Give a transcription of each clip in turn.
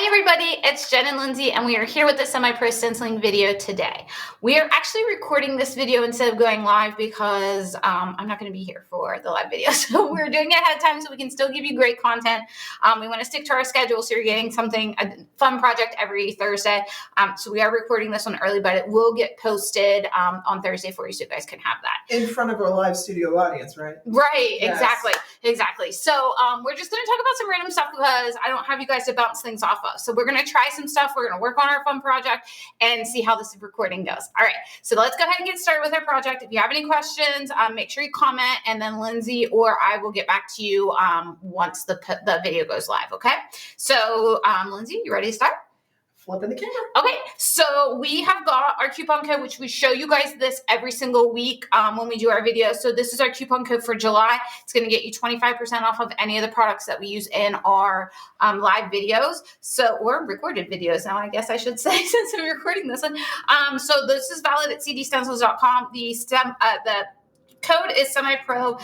Hi everybody, it's Jen and Lindsey, and we are here with the semi-pro stenciling video today. We are actually recording this video instead of going live because I'm not going to be here for the live video. So we're doing it ahead of time so we can still give you great content. We want to stick to our schedule so you're getting a fun project every Thursday. So we are recording this one early, but it will get posted on Thursday for you so you guys can have that. In front of a live studio audience, right? Right, Yes. exactly. So we're just going to talk about some random stuff because I don't have you guys to bounce things off of. So we're going to try some stuff. We're going to work on our fun project and see how this recording goes. All right, so let's go ahead and get started with our project. If you have any questions, make sure you comment, and then Lindsey or I will get back to you once the video goes live, okay? So Lindsey, you ready to start? Flipping the camera. Okay, so we have got our coupon code, which we show you guys this every single week when we do our videos. So this is our coupon code for July. It's going to get you 25% off of any of the products that we use in our live videos. Or recorded videos now, I guess I should say, since we're recording this one. So this is valid at cdstencils.com. The code is semi-pro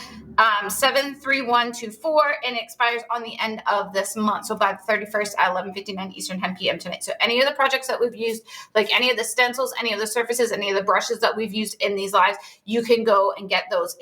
73124 and it expires on the end of this month. So by the 31st at 11:59 Eastern, 10 p.m. tonight. So any of the projects that we've used, like any of the stencils, any of the surfaces, any of the brushes that we've used in these lives, you can go and get those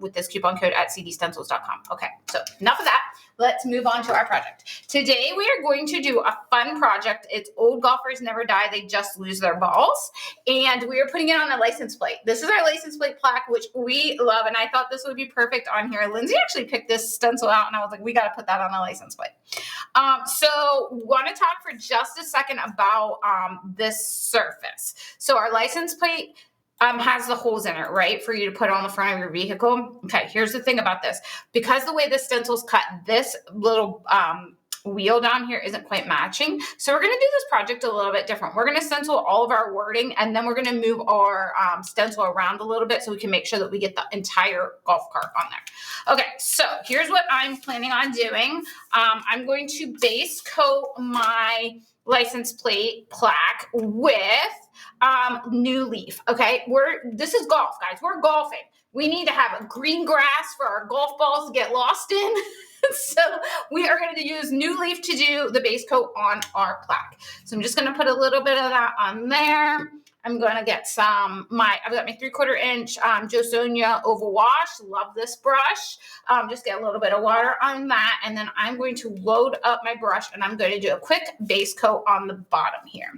with this coupon code at cdstencils.com. Okay, so enough of that. Let's move on to our project. Today we are going to do a fun project. It's Old Golfers Never Die, They Just Lose Their Balls. And we are putting it on a license plate. This is our license plate plaque, which we love. And I thought this would be perfect on here. Lindsey actually picked this stencil out and I was like, we got to put that on a license plate. So we want to talk for just a second about this surface. So our license plate has the holes in it, right, for you to put on the front of your vehicle. Okay, here's the thing about this. Because the way the stencil's cut, this little wheel down here isn't quite matching. So we're going to do this project a little bit different. We're going to stencil all of our wording, and then we're going to move our stencil around a little bit so we can make sure that we get the entire golf cart on there. Okay, so here's what I'm planning on doing. I'm going to base coat my license plate plaque with new leaf. Okay, this is golf, guys. We're golfing. We need to have a green grass for our golf balls to get lost in. So we are going to use new leaf to do the base coat on our plaque. So I'm just going to put a little bit of that on there. I'm going to get I've got my 3/4 inch Jo Sonja Oval Wash. Love this brush. Just get a little bit of water on that. And then I'm going to load up my brush and I'm going to do a quick base coat on the bottom here.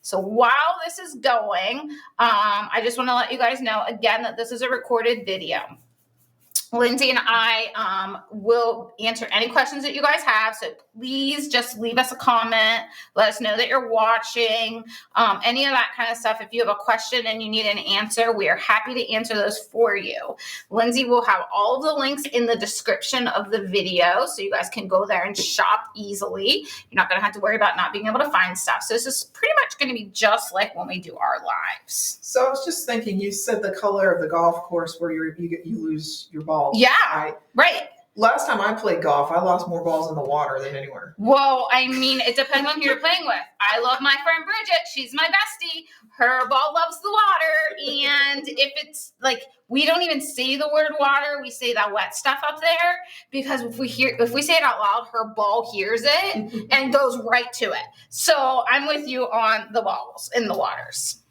So while this is going, I just want to let you guys know again that this is a recorded video. Lindsey and I will answer any questions that you guys have. So please just leave us a comment. Let us know that you're watching. Any of that kind of stuff. If you have a question and you need an answer, we are happy to answer those for you. Lindsey will have all of the links in the description of the video so you guys can go there and shop easily. You're not going to have to worry about not being able to find stuff. So this is pretty much going to be just like when we do our lives. So I was just thinking, you said the color of the golf course where you lose your ball. Yeah, right. Last time I played golf, I lost more balls in the water than anywhere. Well, I mean, it depends on who you're playing with. I love my friend Bridget. She's my bestie. Her ball loves the water. And if it's like, we don't even say the word water. We say that wet stuff up there because if we say it out loud, her ball hears it and goes right to it. So I'm with you on the balls in the waters.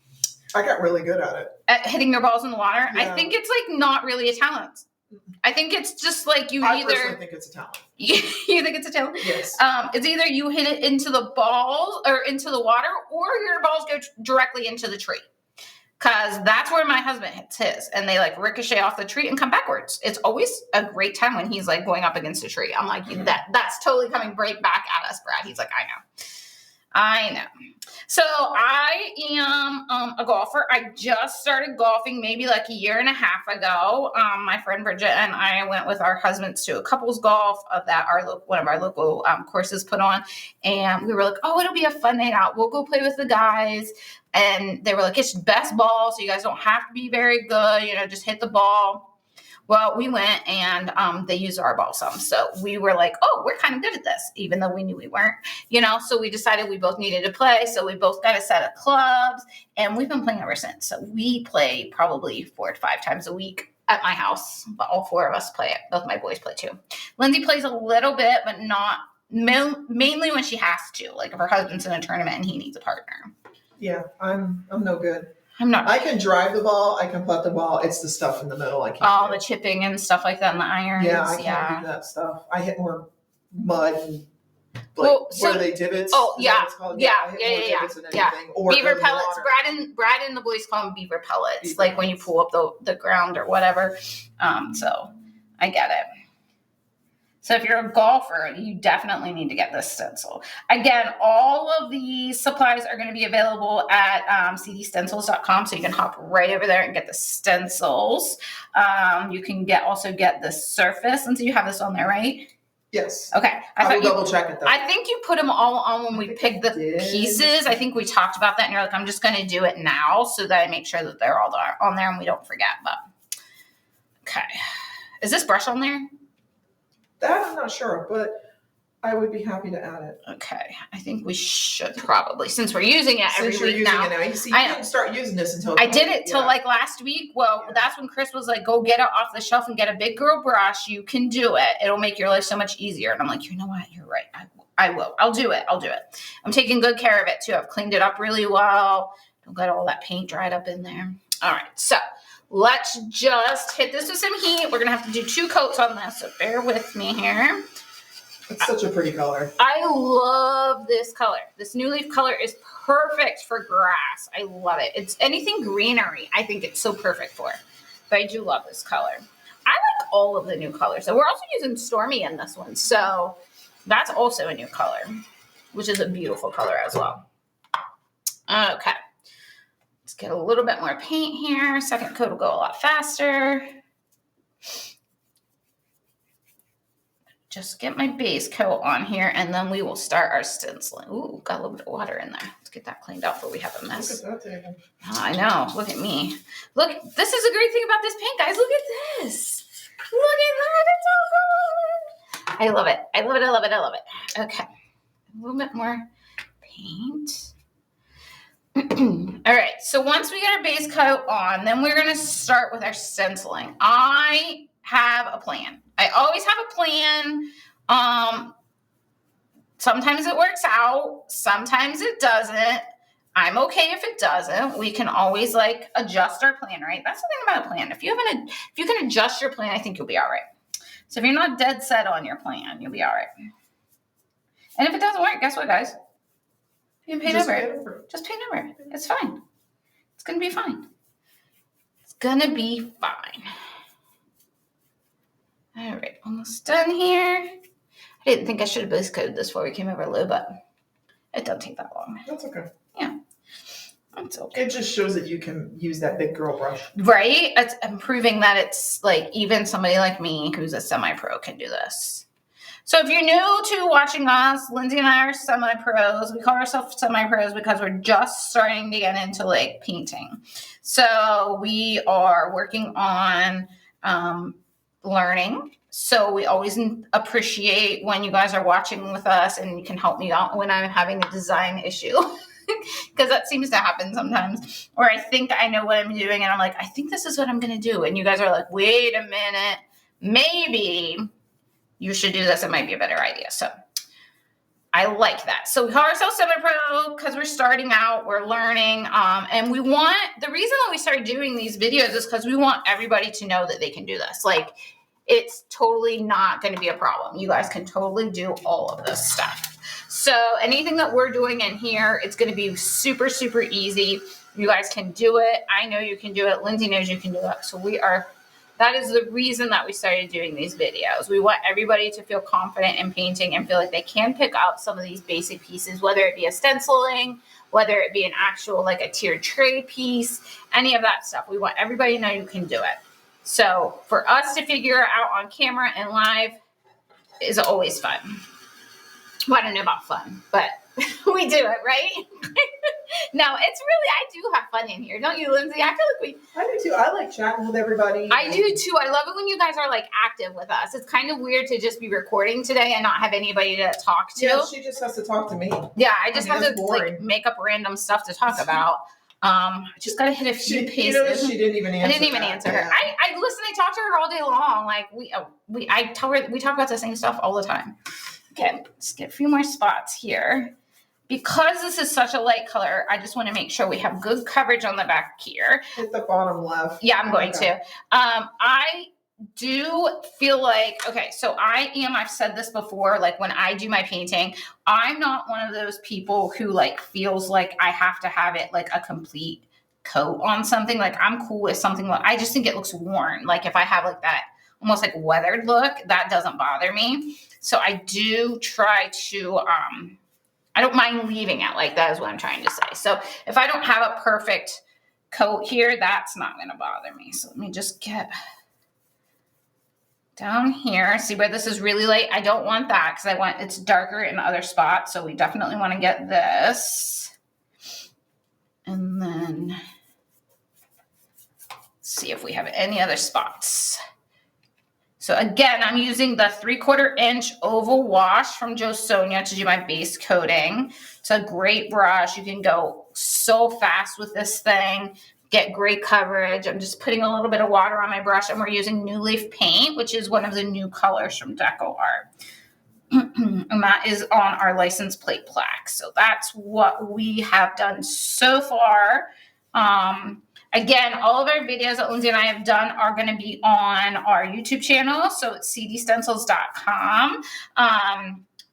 I got really good at it. At hitting your balls in the water? Yeah. I think it's like not really a talent. I think it's just like I personally think it's a talent. You think it's a talent? Yes. It's either you hit it into the balls or into the water, or your balls go directly into the tree. Because that's where my husband hits his, and they like ricochet off the tree and come backwards. It's always a great time when he's like going up against a tree. I'm like, that's totally coming right back at us, Brad. He's like, I know. So I am a golfer. I just started golfing maybe like a year and a half ago. My friend Bridget and I went with our husbands to a couples golf that one of our local courses put on. And we were like, oh, it'll be a fun night out. We'll go play with the guys. And they were like, it's best ball, so you guys don't have to be very good. Just hit the ball. Well, we went and they used our ball some. So we were like, oh, we're kind of good at this, even though we knew we weren't, So we decided we both needed to play. So we both got a set of clubs and we've been playing ever since. So we play probably 4 to 5 times a week at my house, but all 4 of us play it. Both my boys play too. Lindsey plays a little bit, but not mainly when she has to, like if her husband's in a tournament and he needs a partner. Yeah, I'm no good. I'm not. I can drive the ball. I can putt the ball. It's the stuff in the middle I can't All do. the chipping and stuff like that in the irons. Yeah, I can't do that stuff. I hit more mud and like, well, so, what are they, divots? Oh, Is yeah. that what it's called? Yeah. I hit more divots than anything. Or beaver the pellets. water. Brad and the boys call them beaver pellets, Beaver like when you pull up the ground or whatever. So I get it. So if you're a golfer, you definitely need to get this stencil. Again, all of these supplies are going to be available at cdstencils.com, so you can hop right over there and get the stencils. You can also get the surface, and so you have this on there, right? Yes. Okay. I will double check it though. I think you put them all on when we picked the pieces. I think we talked about that, and you're like, I'm just going to do it now so that I make sure that they're all on there and we don't forget. But okay. Is this brush on there? That I'm not sure, but I would be happy to add it. Okay, I think we should probably, since we're using it every Since you're week using now. it now. You see, you didn't start using this until I did it till like last week. Well, that's when Chris was like, go get it off the shelf and get a big girl brush. You can do it. It'll make your life so much easier. And I'm like, you know what? You're right. I will. I'll do it. I'm taking good care of it too. I've cleaned it up really well. Don't get all that paint dried up in there. All right, so let's just hit this with some heat. We're going to have to do 2 coats on this, so bear with me here. It's such a pretty color. I love this color. This new leaf color is perfect for grass. I love it. It's anything greenery. I think it's so perfect for. But I do love this color. I like all of the new colors. So we're also using Stormy in this one. So that's also a new color, which is a beautiful color as well. Okay. Let's get a little bit more paint here. Second coat will go a lot faster. Just get my base coat on here, and then we will start our stenciling. Ooh, got a little bit of water in there. Let's get that cleaned out before we have a mess. Look at that table. Oh, I know. Look at me. Look, this is a great thing about this paint, guys. Look at this. Look at that. It's so good. I love it. I love it. I love it. I love it. Okay. A little bit more paint. All right. So once we get our base coat on, then we're going to start with our stenciling. I have a plan. I always have a plan. Sometimes it works out. Sometimes it doesn't. I'm okay if it doesn't. We can always like adjust our plan, right? That's the thing about a plan. If you can adjust your plan, I think you'll be all right. So if you're not dead set on your plan, you'll be all right. And if it doesn't work, guess what, guys? You can paint over it. Just paint over it. It's fine. It's going to be fine. It's going to be fine. All right, almost done here. I didn't think I should have base coated this before we came over low, but it doesn't take that long. That's okay. Yeah, that's okay. It just shows that you can use that big girl brush. Right? It's proving that it's like even somebody like me who's a semi-pro can do this. So if you're new to watching us, Lindsey and I are semi-pros. We call ourselves semi-pros because we're just starting to get into like painting. So we are working on learning. So we always appreciate when you guys are watching with us and you can help me out when I'm having a design issue. Because that seems to happen sometimes. Or I think I know what I'm doing and I'm like, I think this is what I'm going to do. And you guys are like, wait a minute, maybe you should do this. It might be a better idea. So I like that. So we call ourselves semi-pro because we're starting out, we're learning. And the reason that we started doing these videos is because we want everybody to know that they can do this. Like, it's totally not going to be a problem. You guys can totally do all of this stuff. So anything that we're doing in here, it's going to be super, super easy. You guys can do it. I know you can do it. Lindsey knows you can do it. So that is the reason that we started doing these videos. We want everybody to feel confident in painting and feel like they can pick out some of these basic pieces, whether it be a stenciling, whether it be an actual like a tiered tray piece, any of that stuff. We want everybody to know you can do it. So for us to figure it out on camera and live is always fun. Well, I don't know about fun, but we do it, right? No, it's really, I do have fun in here. Don't you, Lindsey? I feel like I do too. I like chatting with everybody. I do too. I love it when you guys are like active with us. It's kind of weird to just be recording today and not have anybody to talk to. Yeah, she just has to talk to me. Yeah, I just have to like make up random stuff to talk about. I just gotta hit a few paces. You know, she didn't even answer. I didn't even answer her. I listen. I talk to her all day long. Like we talk about the same stuff all the time. Okay, let's get a few more spots here. Because this is such a light color, I just want to make sure we have good coverage on the back here. Hit the bottom left. Yeah, I'm going to. I do feel like, okay, so I've said this before, like when I do my painting, I'm not one of those people who like feels like I have to have it like a complete coat on something. Like I'm cool with something, I just think it looks worn. Like if I have like that almost like weathered look, that doesn't bother me. So I do try to, I don't mind leaving it like that is what I'm trying to say. So if I don't have a perfect coat here, that's not going to bother me. So let me just get down here. See where this is really light? I don't want that because I want it's darker in other spots. So we definitely want to get this. And then see if we have any other spots. So again, I'm using the 3/4 inch oval wash from Jo Sonia to do my base coating. It's a great brush. You can go so fast with this thing, get great coverage. I'm just putting a little bit of water on my brush, and we're using New Leaf paint, which is one of the new colors from Deco Art. And that is on our license plate plaque. So that's what we have done so far. Again, all of our videos that Lindsey and I have done are going to be on our YouTube channel. So it's cdstencils.com.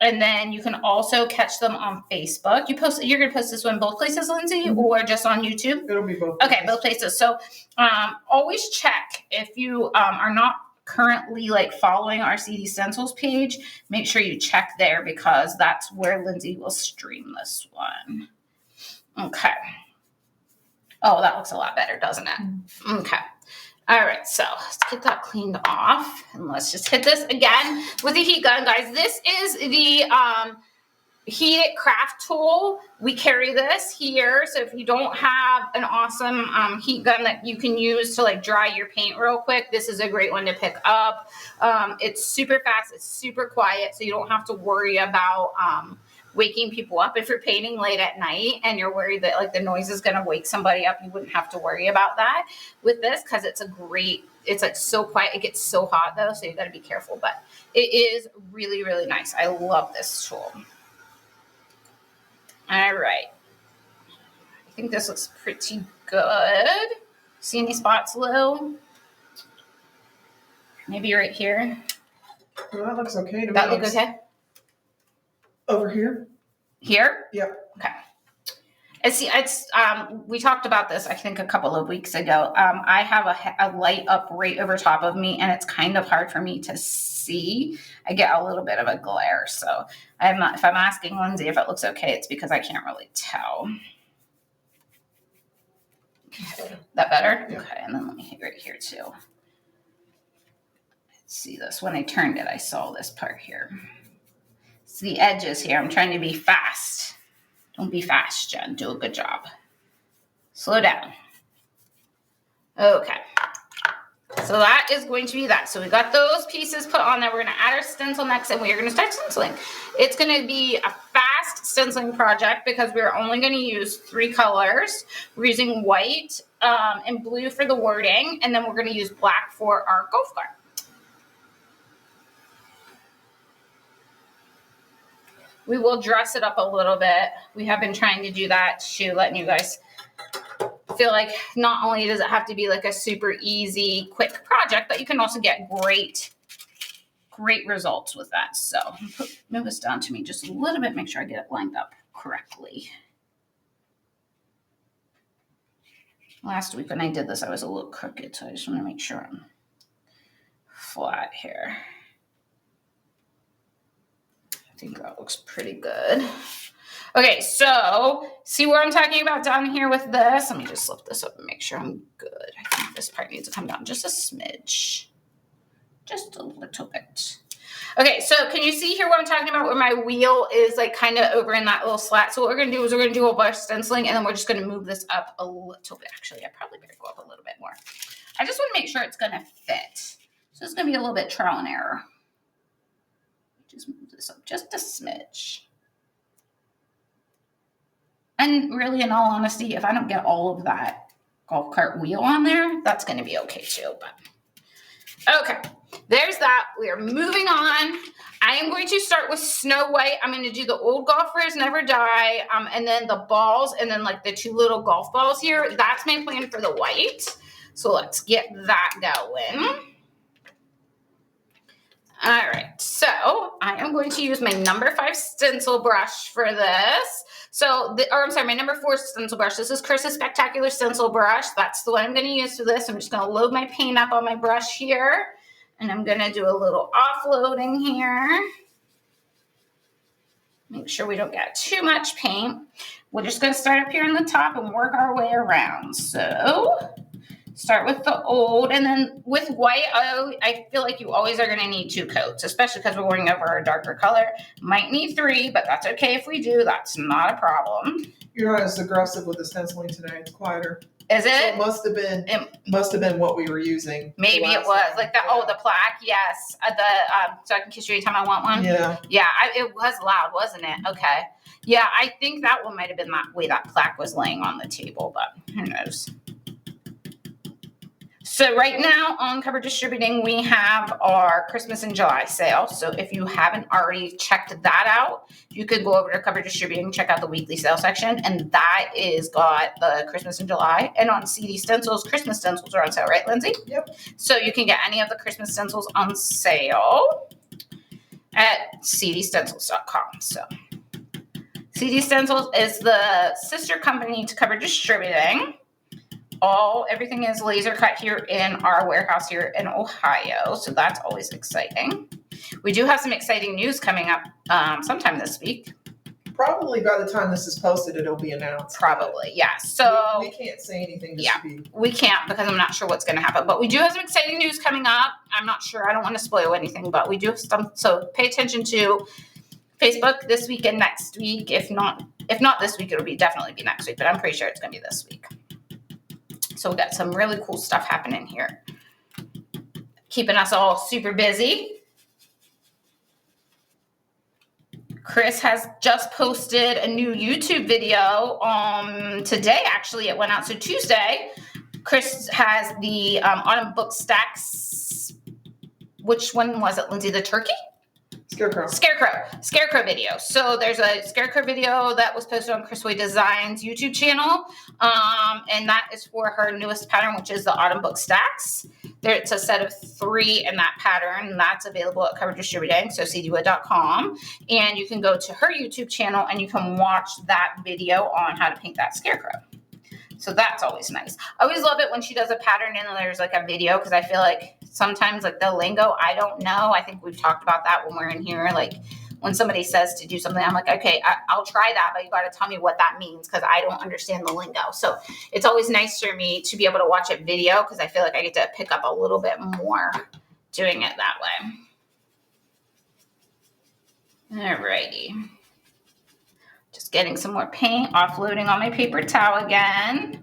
And then you can also catch them on Facebook. You're going to post this one both places, Lindsey, or just on YouTube? It'll be both. Okay, both places. So always check if you are not currently like following our CD Stencils page, make sure you check there because that's where Lindsey will stream this one. Okay. Oh, that looks a lot better, doesn't it? Okay. All right, so let's get that cleaned off. And let's just hit this again with the heat gun, guys. This is the heated craft tool. We carry this here. So if you don't have an awesome heat gun that you can use to like dry your paint real quick, this is a great one to pick up. It's super fast. It's super quiet. So you don't have to worry about waking people up. If you're painting late at night and you're worried that like the noise is going to wake somebody up, you wouldn't have to worry about that with this because it's like so quiet. It gets so hot though, so you got to be careful, but it is really, really nice. I love this tool. All right. I think this looks pretty good. See any spots, Lou? Maybe right here. Well, that looks okay to me. That look okay? Over here? Here? Yep. Okay. And see, it's we talked about this, I think, a couple of weeks ago. I have a light up right over top of me, and it's kind of hard for me to see. I get a little bit of a glare, so if I'm asking Lindsey if it looks okay, it's because I can't really tell. That better? Yeah. Okay, and then let me hit right here too. Let's see this. When I turned it, I saw this part here. It's the edges here. I'm trying to be fast. Don't be fast, Jen. Do a good job. Slow down. Okay. So that is going to be that. So we got those pieces put on there. We're going to add our stencil next, and we are going to start stenciling. It's going to be a fast stenciling project because we're only going to use 3 colors. We're using white and blue for the wording, and then we're going to use black for our golf cart. We will dress it up a little bit. We have been trying to do that to letting you guys feel like not only does it have to be like a super easy, quick project, but you can also get great results with that. So move this down to me just a little bit, make sure I get it lined up correctly. Last week when I did this, I was a little crooked, so I just want to make sure I'm flat here. I think that looks pretty good. Okay, so see where I'm talking about down here with this? Let me just lift this up and make sure I'm good. I think this part needs to come down just a smidge. Just a little bit. Okay, so can you see here what I'm talking about where my wheel is like kind of over in that little slat? So what we're going to do is we're going to do a bunch of stenciling, and then we're just going to move this up a little bit. Actually, I probably better go up a little bit more. I just want to make sure it's going to fit. So it's going to be a little bit trial and error. Just move this up just a smidge. And really, in all honesty, if I don't get all of that golf cart wheel on there, that's going to be okay too. But okay, there's that. We are moving on. I am going to start with Snow White. I'm going to do the old golfers never die, and then the balls, and then like the 2 little golf balls here. That's my plan for the white. So let's get that going. All right, so I am going to use my number 5 stencil brush for this. So, my number 4 stencil brush. This is Chris's Spectacular Stencil Brush. That's the one I'm going to use for this. I'm just going to load my paint up on my brush here. And I'm going to do a little offloading here. Make sure we don't get too much paint. We're just going to start up here in the top and work our way around. So start with the old, and then with white, I feel like you always are going to need 2 coats, especially because we're going over a darker color. Might need 3, but that's okay if we do. That's not a problem. You're not as aggressive with the stenciling today. It's quieter. Is it? So it must have been what we were using. Maybe it was like that. Oh, the plaque. Yes. So I can kiss you anytime I want one. Yeah. Yeah. It was loud, wasn't it? Okay. Yeah. I think that one might have been that way that plaque was laying on the table, but who knows? So right now on Cover Distributing, we have our Christmas in July sale. So if you haven't already checked that out, you could go over to Cover Distributing, check out the weekly sale section, and that is got the Christmas in July. And on CD Stencils, Christmas stencils are on sale, right, Lindsay? Yep. So you can get any of the Christmas stencils on sale at cdstencils.com. So CD Stencils is the sister company to Cover Distributing. Everything is laser cut here in our warehouse here in Ohio. So that's always exciting. We do have some exciting news coming up sometime this week. Probably by the time this is posted, it'll be announced. Probably, yeah. So we can't say anything. We can't because I'm not sure what's going to happen. But we do have some exciting news coming up. I'm not sure. I don't want to spoil anything, but we do have some. So pay attention to Facebook this week and next week. If not this week, it'll definitely be next week. But I'm pretty sure it's going to be this week. So we got some really cool stuff happening here. Keeping us all super busy. Chris has just posted a new YouTube video today, actually. It went out. So Tuesday, Chris has the Autumn Book Stacks. Which one was it, Lindsay? The turkey? Scarecrow video. So there's a Scarecrow video that was posted on Chris Way Designs YouTube channel. And that is for her newest pattern, which is the Autumn Book Stacks. It's a set of 3 in that pattern, and that's available at Cover Distributing, so cdwood.com. And you can go to her YouTube channel and you can watch that video on how to paint that scarecrow. So that's always nice. I always love it when she does a pattern and there's like a video, because I feel like sometimes like the lingo, I don't know. I think we've talked about that when we're in here. Like when somebody says to do something, I'm like, okay, I'll try that, but you got to tell me what that means because I don't understand the lingo. So it's always nice for me to be able to watch a video because I feel like I get to pick up a little bit more doing it that way. Alrighty. Just getting some more paint, offloading on my paper towel again.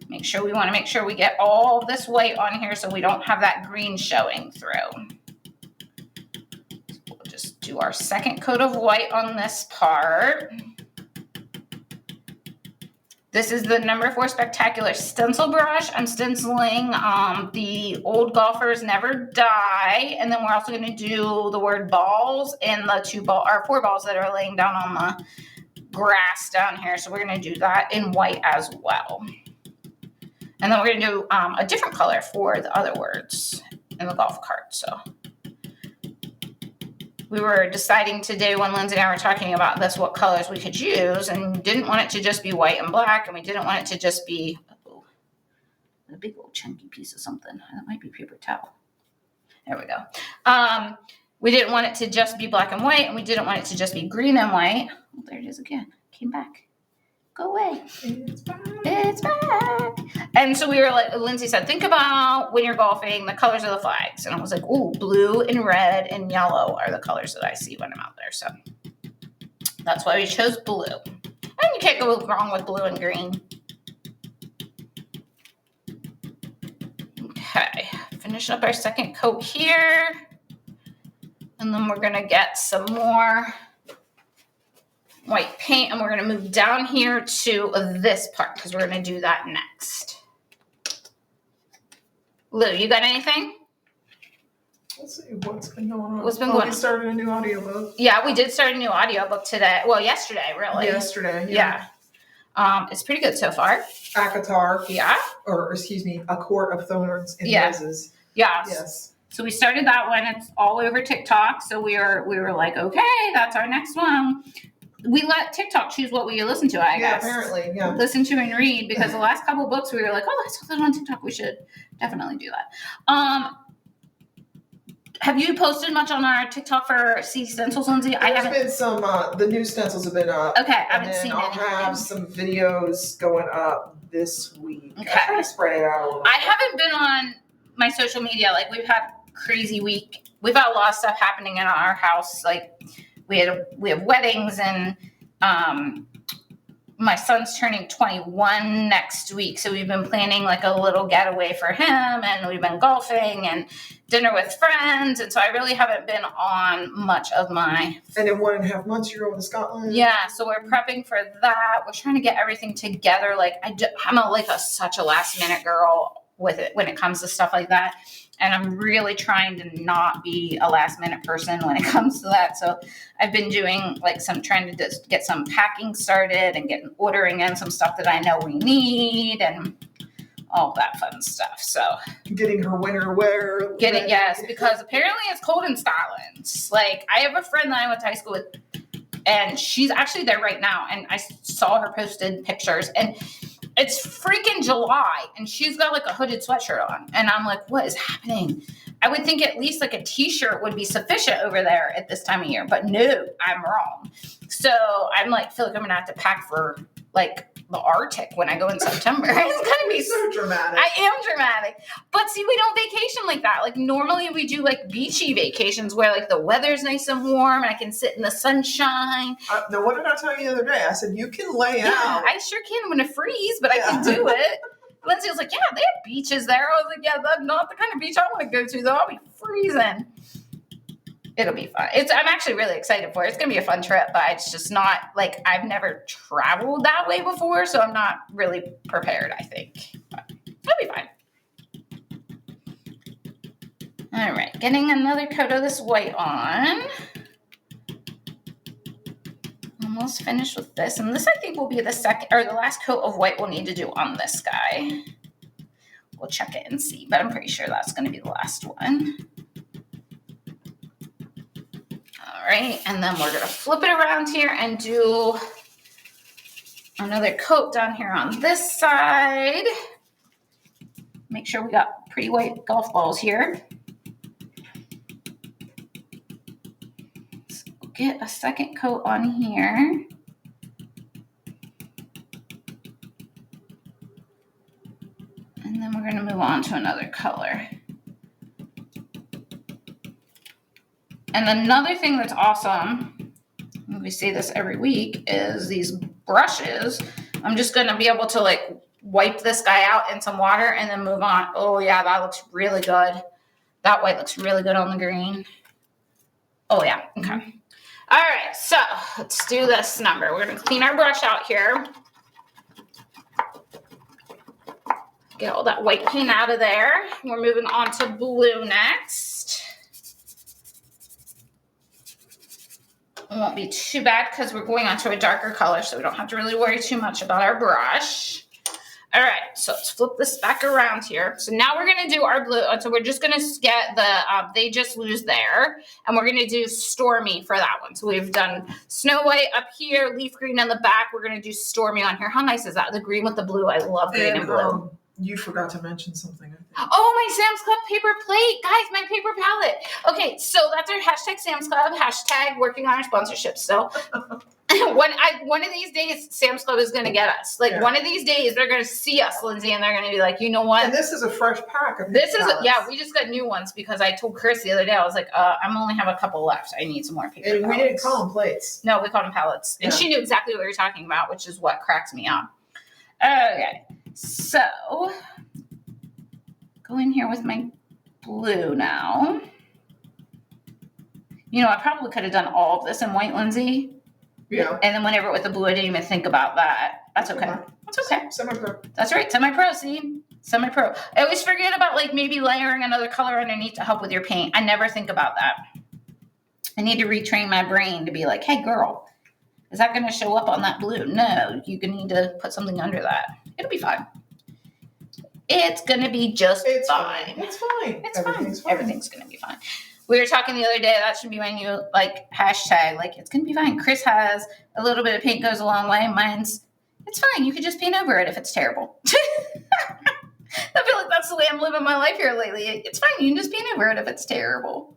We want to make sure we get all this white on here so we don't have that green showing through. We'll just do our second coat of white on this part. This is the number 4 Spectacular Stencil Brush. I'm stenciling the Old Golfers Never Die. And then we're also going to do the word balls and the 4 balls that are laying down on the grass down here. So we're going to do that in white as well. And then we're going to do a different color for the other words in the golf cart. So we were deciding today when Lindsay and I were talking about this, what colors we could use, and didn't want it to just be white and black. And we didn't want it to just be a big old chunky piece of something. That might be paper towel. There we go. We didn't want it to just be black and white, and we didn't want it to just be green and white. Oh, there it is again. Came back. Go away. It's back. It's back. And so we were like, Lindsay said, think about when you're golfing, the colors of the flags. And I was like, ooh, blue and red and yellow are the colors that I see when I'm out there. So that's why we chose blue. And you can't go wrong with blue and green. Okay, finishing up our second coat here. And then we're going to get some more white paint, and we're going to move down here to this part because we're going to do that next. Lou, you got anything? Let's see what's been going on. What's been going on? We started a new audiobook. Yeah, we did start a new audiobook today. Well, yesterday, really. Yesterday, yeah. It's pretty good so far. Akatar. Yeah. Or, excuse me, A Court of Thorns and Roses. Yes. So we started that one. It's all over TikTok. So we were like, okay, that's our next one. We let TikTok choose what we listen to, I guess. Apparently, yeah. Listen to and read, because the last couple of books we were like, oh, I saw that on TikTok. We should definitely do that. Have you posted much on our TikTok for CD Stencils, Lindsey? There's been some, the new stencils have been up. Okay, I haven't seen I'll anything. have some videos going up this week. Okay. I try to spread it out a little bit. I haven't been on my social media. Like, we've had a crazy week. We've had a lot of stuff happening in our house. Like, we have weddings, and my son's turning 21 next week. So we've been planning like a little getaway for him, and we've been golfing and dinner with friends. And so I really haven't been on much of my. And in 1.5 months, you're going to Scotland. Yeah. So we're prepping for that. We're trying to get everything together. Like, I'm such a last minute girl with it when it comes to stuff like that. And I'm really trying to not be a last minute person when it comes to that. So I've been doing trying to just get some packing started and ordering in some stuff that I know we need and all that fun stuff. So getting her winter wear. Yes, because apparently it's cold in Scotland. Like, I have a friend that I went to high school with, and she's actually there right now. And I saw her posted pictures, and it's freaking July, and she's got like a hooded sweatshirt on. And I'm like, what is happening? I would think at least like a t-shirt would be sufficient over there at this time of year, but no, I'm wrong. So I'm like, feel like I'm going to have to pack for like the Arctic when I go in September. It's going to be so dramatic. I am dramatic. But see, we don't vacation like that. Like, normally we do like beachy vacations where like the weather's nice and warm and I can sit in the sunshine. Now, what did I tell you the other day? I said, you can lay out. I sure can. I'm going to freeze, but I can do it. Lindsey was like, yeah, they have beaches there. I was like, yeah, that's not the kind of beach I want to go to, though. I'll be freezing. It'll be fun. I'm actually really excited for it. It's going to be a fun trip, but it's just not, like, I've never traveled that way before, so I'm not really prepared, I think. But it'll be fine. All right, getting another coat of this white on. Almost finished with this, and this I think will be the last coat of white we'll need to do on this guy. We'll check it and see, but I'm pretty sure that's going to be the last one. All right, and then we're going to flip it around here and do another coat down here on this side. Make sure we got pretty white golf balls here. Get a second coat on here. And then we're going to move on to another color. And another thing that's awesome, we say this every week, is these brushes. I'm just going to be able to like wipe this guy out in some water and then move on. Oh yeah, that looks really good. That white looks really good on the green. Oh yeah, okay. All right, so let's do this number. We're going to clean our brush out here. Get all that white paint out of there. We're moving on to blue next. It won't be too bad because we're going on to a darker color, so we don't have to really worry too much about our brush. All right, so let's flip this back around here. So now we're going to do our blue. So we're just going to get the They Just Lose There, and we're going to do Stormy for that one. So we've done Snow White up here, leaf green in the back. We're going to do Stormy on here. How nice is that? The green with the blue. I love green and blue. You forgot to mention something, I think. Oh, my Sam's Club paper plate. Guys, my paper palette. Okay, so that's our hashtag Sam's Club, hashtag working on our sponsorship still. One of these days, Sam's Club is going to get us. One of these days, they're going to see us, Lindsey, and they're going to be like, you know what? And this is a fresh pack of we just got new ones because I told Chris the other day, I was like, I'm only have a couple left. I need some more paper And palettes. we didn't call them plates. No, we called them palettes. And she knew exactly what we were talking about, which is what cracks me up. Okay, so go in here with my blue now. You know, I probably could have done all of this in white, Lindsey. Yeah. And then whenever with the blue, I didn't even think about that. That's okay. That's okay. Semi-pro. That's right. Semi-pro, see? Semi-pro. I always forget about like maybe layering another color underneath to help with your paint. I never think about that. I need to retrain my brain to be like, hey girl, is that going to show up on that blue? No, you need to put something under that. It'll be fine. It's going to be just fine. It's fine. Everything's fine. Everything's going to be fine. We were talking the other day, that should be my new like hashtag, like it's going to be fine. Chris has a little bit of paint goes a long way. Mine's, it's fine. You could just paint over it if it's terrible. I feel like that's the way I'm living my life here lately. It's fine. You can just paint over it if it's terrible.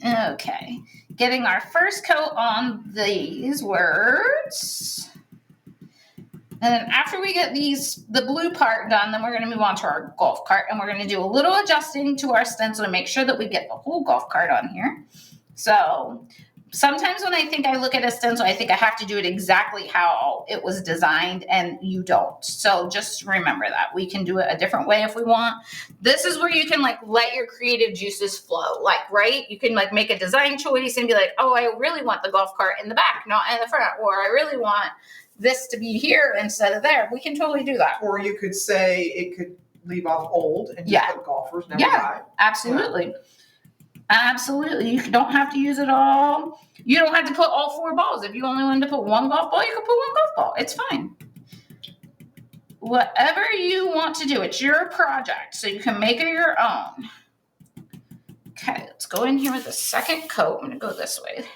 Okay. Getting our first coat on these words. And then after we get the blue part done, then we're going to move on to our golf cart. And we're going to do a little adjusting to our stencil to make sure that we get the whole golf cart on here. So sometimes when I think I look at a stencil, I think I have to do it exactly how it was designed, and you don't. So just remember that. We can do it a different way if we want. This is where you can like let your creative juices flow. Like, right? You can like make a design choice and be like, oh, I really want the golf cart in the back, not in the front. Or I really want this to be here instead of there. We can totally do that. Or you could say it could leave off old and just put golfers never die. Absolutely. Yeah. Absolutely. You don't have to use it all. You don't have to put all 4 balls. If you only wanted to put 1 golf ball, you can put 1 golf ball. It's fine. Whatever you want to do, it's your project, so you can make it your own. Okay, let's go in here with the second coat. I'm going to go this way.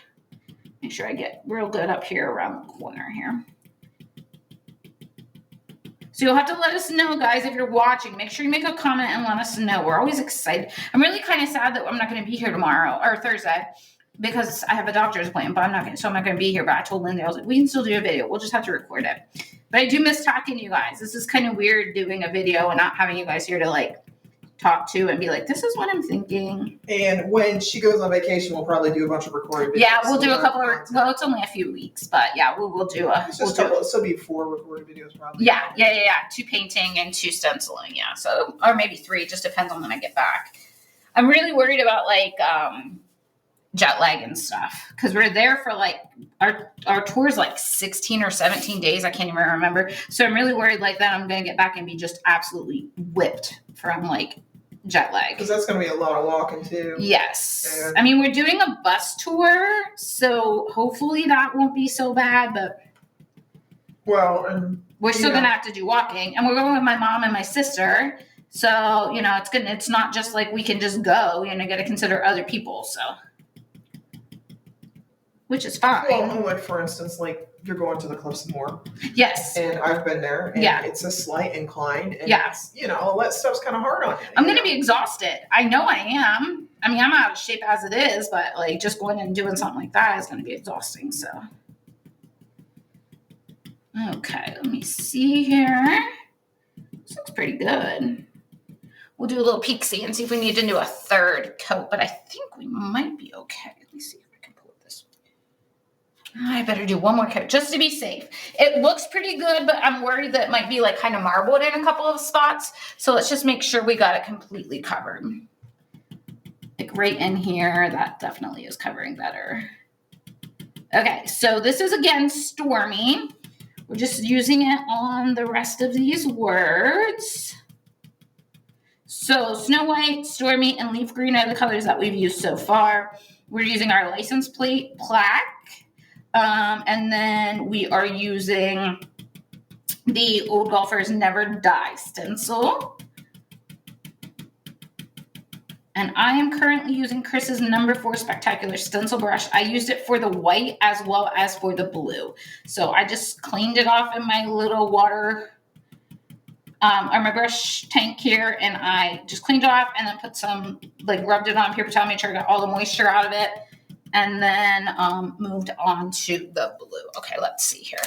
Make sure I get real good up here around the corner here. So you'll have to let us know, guys, if you're watching. Make sure you make a comment and let us know. We're always excited. I'm really kind of sad that I'm not going to be here tomorrow or Thursday because I have a doctor's appointment, but I'm not going to be here. But I told Lindsay, I was like, we can still do a video. We'll just have to record it. But I do miss talking to you guys. This is kind of weird doing a video and not having you guys here to like talk to and be like, this is what I'm thinking. And when she goes on vacation, we'll probably do a bunch of recording videos. Yeah, we'll do a couple of, well, it's only a few weeks, but yeah, we'll do a, it's just it'll be 4 recorded videos probably. Yeah. 2 painting and 2 stenciling. Yeah. So, or maybe 3, it just depends on when I get back. I'm really worried about like, jet lag and stuff. Cause we're there for like, our tour's like 16 or 17 days. I can't even remember. So I'm really worried like that I'm going to get back and be just absolutely whipped from like jet lag. Because that's going to be a lot of walking too. Yes. And I mean, we're doing a bus tour, so hopefully that won't be so bad, but we're still going to have to do walking. And we're going with my mom and my sister. So, it's not just like we can just go, got to consider other people. So, which is fine. Well, like for instance, like you're going to the cliffs more. Yes. And I've been there, and it's a slight incline. And it's, all that stuff's kind of hard on you. I'm going to be exhausted. I know I am. I mean, I'm out of shape as it is, but like just going and doing something like that is going to be exhausting. So, okay, let me see here. This looks pretty good. We'll do a little peek-see and see if we need to do a 3rd coat, but I think we might be okay. Let me see. I better do 1 more coat just to be safe. It looks pretty good, but I'm worried that it might be like kind of marbled in a couple of spots. So let's just make sure we got it completely covered. Like right in here, that definitely is covering better. Okay, so this is again Stormy. We're just using it on the rest of these words. So Snow White, Stormy, and Leaf Green are the colors that we've used so far. We're using our license plate plaque. And then we are using the Old Golfers Never Die stencil. And I am currently using Chris's number 4 Spectacular stencil brush. I used it for the white as well as for the blue. So I just cleaned it off in my little water, or my brush tank here. And I just cleaned it off and then put some, like rubbed it on paper towel, made sure I got all the moisture out of it. And then moved on to the blue. Okay, let's see here.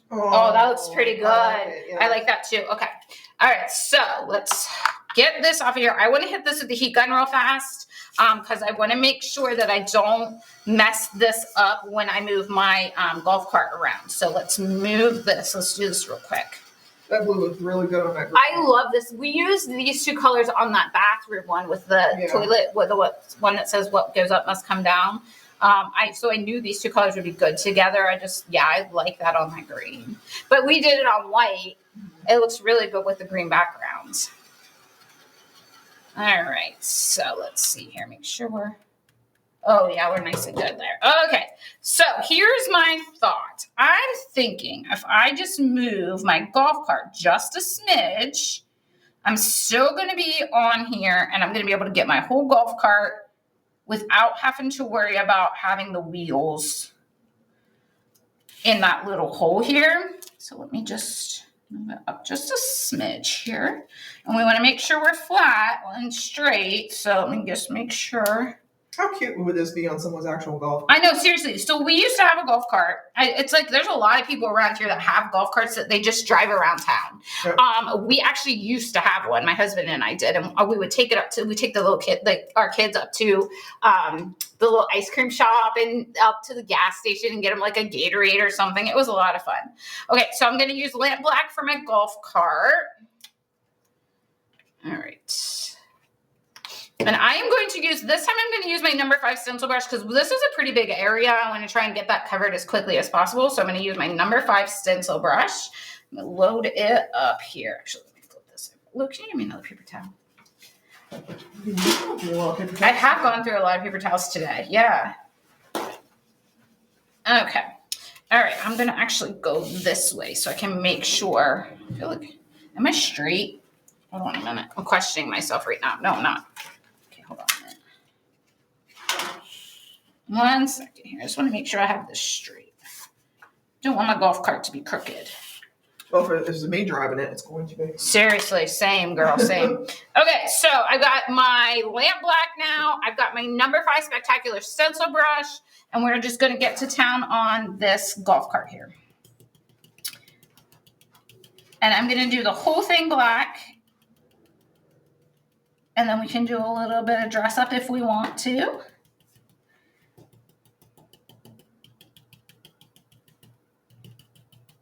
Oh, that looks pretty good. I like that too. Okay. All right, so let's get this off of here. I want to hit this with the heat gun real fast because I want to make sure that I don't mess this up when I move my golf cart around. So let's move this. Let's do this real quick. That blue looks really good on that. I love this. We used these 2 colors on that bathroom one with the toilet, with the one that says what goes up must come down. So I knew these 2 colors would be good together. I like that on that green. But we did it on white, It looks really good with the green backgrounds. All right, so let's see here. Make sure oh yeah, we're nice and good there. Okay, so here's my thought. I'm thinking if I just move my golf cart just a smidge, I'm still going to be on here and I'm going to be able to get my whole golf cart without having to worry about having the wheels in that little hole here. So let me just move it up just a smidge here. And we want to make sure we're flat and straight. So let me just make sure. How cute would this be on someone's actual golf cart? I know, seriously. So we used to have a golf cart. It's like there's a lot of people around here that have golf carts that they just drive around town. Yep. We actually used to have one. My husband and I did, and we would take the little kid, like our kids, up to the little ice cream shop and up to the gas station and get them like a Gatorade or something. It was a lot of fun. Okay, so I'm going to use lamp black for my golf cart. All right. And I am going to use, this time I'm going to use my number 5 stencil brush because this is a pretty big area. I want to try and get that covered as quickly as possible. So I'm going to use my number 5 stencil brush. I'm going to load it up here. Actually, let me flip this. Luke, can you give me another paper towel? I have gone through a lot of paper towels today. Yeah. Okay. All right. I'm going to actually go this way so I can make sure. I feel like, am I straight? Hold on a minute. I'm questioning myself right now. No, I'm not. Hold on a minute. 1 second here. I just want to make sure I have this straight. Don't want my golf cart to be crooked. Well, if it's me driving it, it's going to be. Seriously, same, girl, same. Okay, so I got my lamp black now. I've got my number 5 spectacular stencil brush, and we're just going to get to town on this golf cart here. And I'm going to do the whole thing black. And then we can do a little bit of dress up if we want to.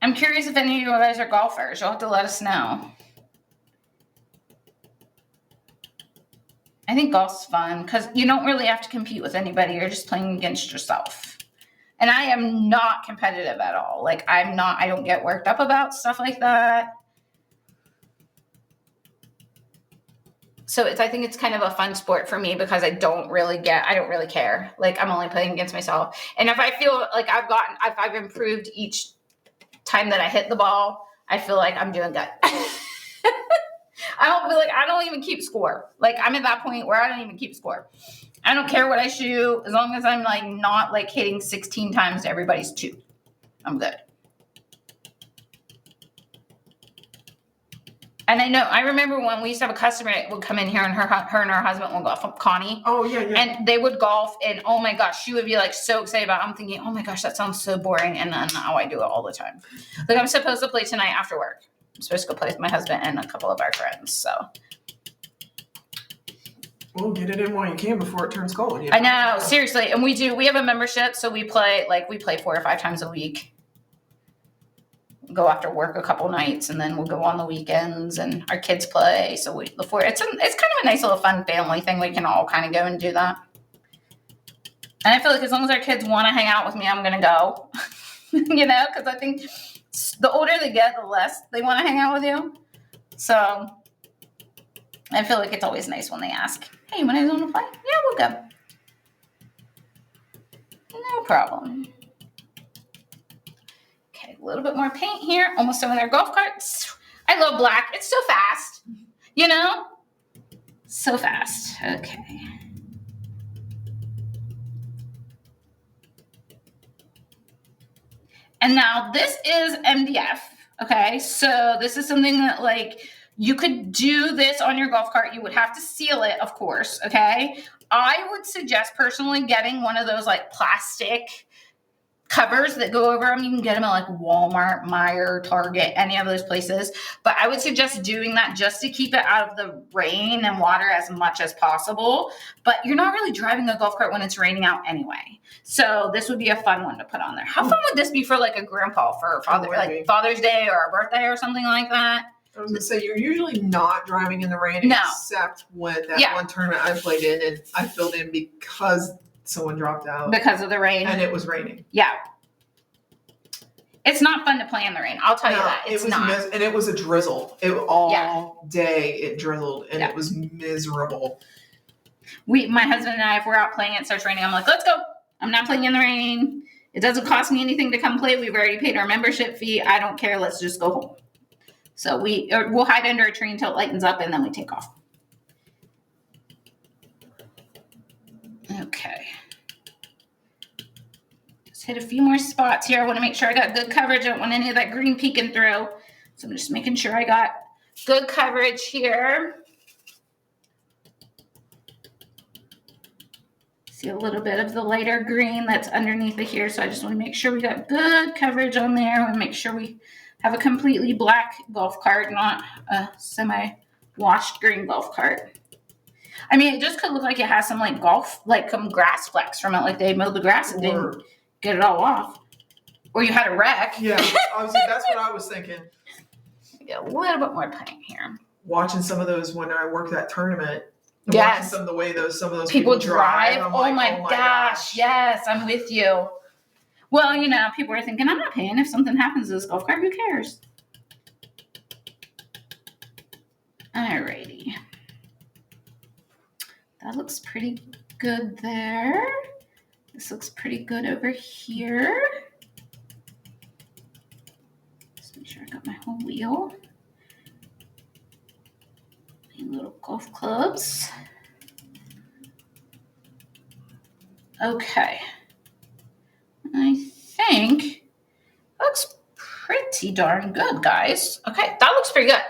I'm curious if any of you guys are golfers. You'll have to let us know. I think golf's fun because you don't really have to compete with anybody. You're just playing against yourself. And I am not competitive at all. Like I don't get worked up about stuff like that. So I think it's kind of a fun sport for me because I don't really care. Like I'm only playing against myself. And if I feel like if I've improved each time that I hit the ball, I feel like I'm doing good. I don't even keep score. Like I'm at that point where I don't even keep score. I don't care what I shoot as long as I'm like not like hitting 16 times to everybody's 2. I'm good. And I remember when we used to have a customer that would come in here and her and her husband would golf, Connie. Oh, yeah. And they would golf and oh my gosh, she would be like so excited about it. I'm thinking, oh my gosh, that sounds so boring. And then now I do it all the time. Like I'm supposed to play tonight after work. I'm supposed to go play with my husband and a couple of our friends. So. Well, get it in while you can before it turns cold. You know? I know, seriously. And we have a membership. So we play 4 or 5 times a week. Go after work a couple nights and then we'll go on the weekends and our kids play. So it's kind of a nice little fun family thing. We can all kind of go and do that. And I feel like as long as our kids want to hang out with me, I'm going to go, because I think the older they get, the less they want to hang out with you. So I feel like it's always nice when they ask, hey, you want to play? Yeah, we'll go. No problem. A little bit more paint here. Almost done with our golf carts. I love black. It's so fast. So fast. Okay. And now this is MDF. Okay. So this is something that you could do this on your golf cart. You would have to seal it, of course. Okay. I would suggest personally getting one of those plastic covers that go over them. You can get them at Walmart, Meijer, Target, any of those places. But I would suggest doing that just to keep it out of the rain and water as much as possible. But you're not really driving a golf cart when it's raining out anyway. So this would be a fun one to put on there. How fun would this be for a grandpa for Father's Day or a birthday or something like that? I was going to say, you're usually not driving in the rain except when that one tournament I played in and I filled in because someone dropped out. Because of the rain. And it was raining. Yeah. It's not fun to play in the rain. I'll tell you that. It's not. And it was a drizzle. All day it drizzled, and it was miserable. My husband and I, if we're out playing, it starts raining, I'm like, let's go. I'm not playing in the rain. It doesn't cost me anything to come play. We've already paid our membership fee. I don't care. Let's just go home. So we'll hide under a tree until it lightens up, and then we take off. Okay. Just hit a few more spots here. I want to make sure I got good coverage. I don't want any of that green peeking through. So I'm just making sure I got good coverage here. See a little bit of the lighter green that's underneath it here. So I just want to make sure we got good coverage on there. I want to make sure we have a completely black golf cart, not a semi-washed green golf cart. I mean, it just could look like it has some some grass flecks from it, like they mowed the grass and didn't get it all off. Or you had a wreck. Yeah, that's what I was thinking. Get a little bit more paint here. Watching some of those when I worked that tournament. Yes. Watching some of the way some of those people drive. Oh my gosh. Yes, I'm with you. Well, people are thinking, I'm not paying if something happens to this golf cart. Who cares? Alrighty. That looks pretty good there. This looks pretty good over here. Just make sure I got my whole wheel. My little golf clubs. Okay. I think looks pretty darn good, guys. Okay, that looks pretty good.